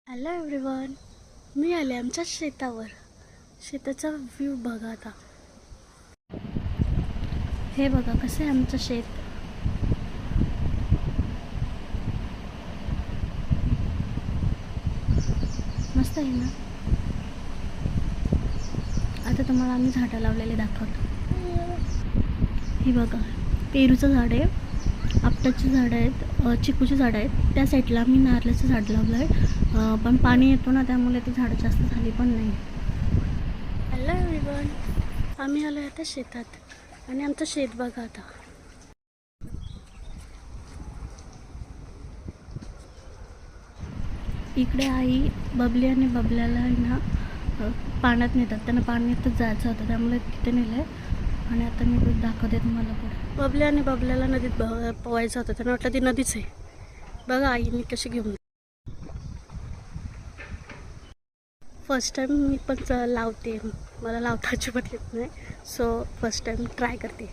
Hello everyone, मी आले आमच्या शेतावर. शेताचा व्ह्यू बघा आता. हे बघा कसं आहे आमचं शेत. मस्त आहे ना. आता तुम्हाला आम्ही झाडं लावलेले दाखवतो. हे बघा, पेरूचं झाड आहे, आपटाची झाडं आहेत, चिकूची झाडं आहेत. त्या साईडला आम्ही नारळाचं झाड लावलं आहे, पण पाणी येतो ना त्यामुळे ती झाडं जास्त झाली पण नाही. हॅलो एव्हरीवन, आम्ही आलो आता शेतात आणि आमचं शेत बघा आता. इकडे आई बबली आणि बबल्याला आहे ना पाण्यात नेतात. त्यांना पाण्यातच जायचं होतं त्यामुळे तिथे नेलं आहे. आणि आता मी दूध दाखवते तुम्हाला पुढे. बबल्या आणि बबल्याला नदीत पोहायचं होतं. त्यांना वाटलं ती नदीच आहे. बघा आईने कशी घेऊन. फर्स्ट टाईम मी पण लावते. मला लावता अजिबात येत नाही, सो फर्स्ट टाईम ट्राय करते.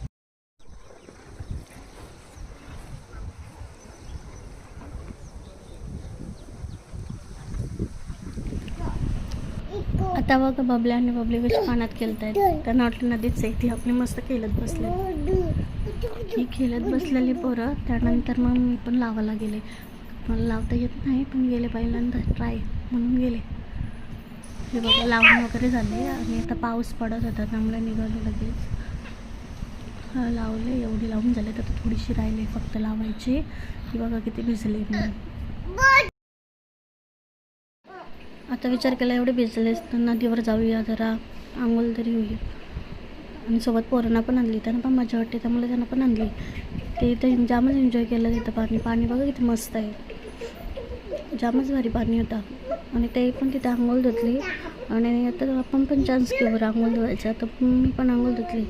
आता बघा बबल्या आणि बबली कशी पाण्यात खेळत आहेत. त्यांना वाटलं नदीच आहे. ती आपली मस्त खेळत बसले. ही खेळत बसलेली पोरं. त्यानंतर मग मी पण लावायला गेले. मला लावता येत नाही पण गेले पहिल्यांदा ट्राय म्हणून गेले. हे बघा लावून वगैरे झाले आणि आता पाऊस पडत होता त्यामुळे निघाले लगेच. लावले, एवढी लावून झाले तर थोडीशी राहिली फक्त लावायची. ही बघा किती भिजले मी. आता विचार केला एवढे भिजलेस तर नदीवर जाऊया, जरा आंघोळ तरी होईल. आणि सोबत पोरांना पण आणली, त्यांना पण मजा वाटते त्यामुळे त्यांना पण आणली. ते इथं जामच एन्जॉय केलं. तिथं पाणी बघा किती मस्त आहे. जामच भारी पाणी होता आणि ते पण तिथे आंघोळ धुतली. आणि आता आपण पण चान्स घेऊ आंघोळ धुवायचा, तर मी पण आंघोळ धुतली.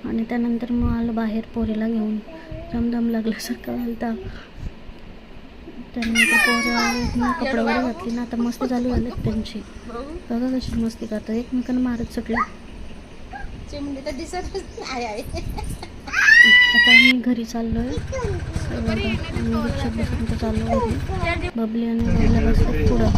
आणि त्यानंतर मग आलं बाहेर पोरीला घेऊन. दम लागल्यासारखं घालता. त्यानंतर पोरं कपडे वगैरे घातली ना, आता मस्त चालू झाले त्यांची. बघा कशी मस्ती करतात, एकमेकांना मारत सुटले. आता आम्ही घरी चाललोय. चाललो घरी. बबली आणि बबल्या बसतात पुढं.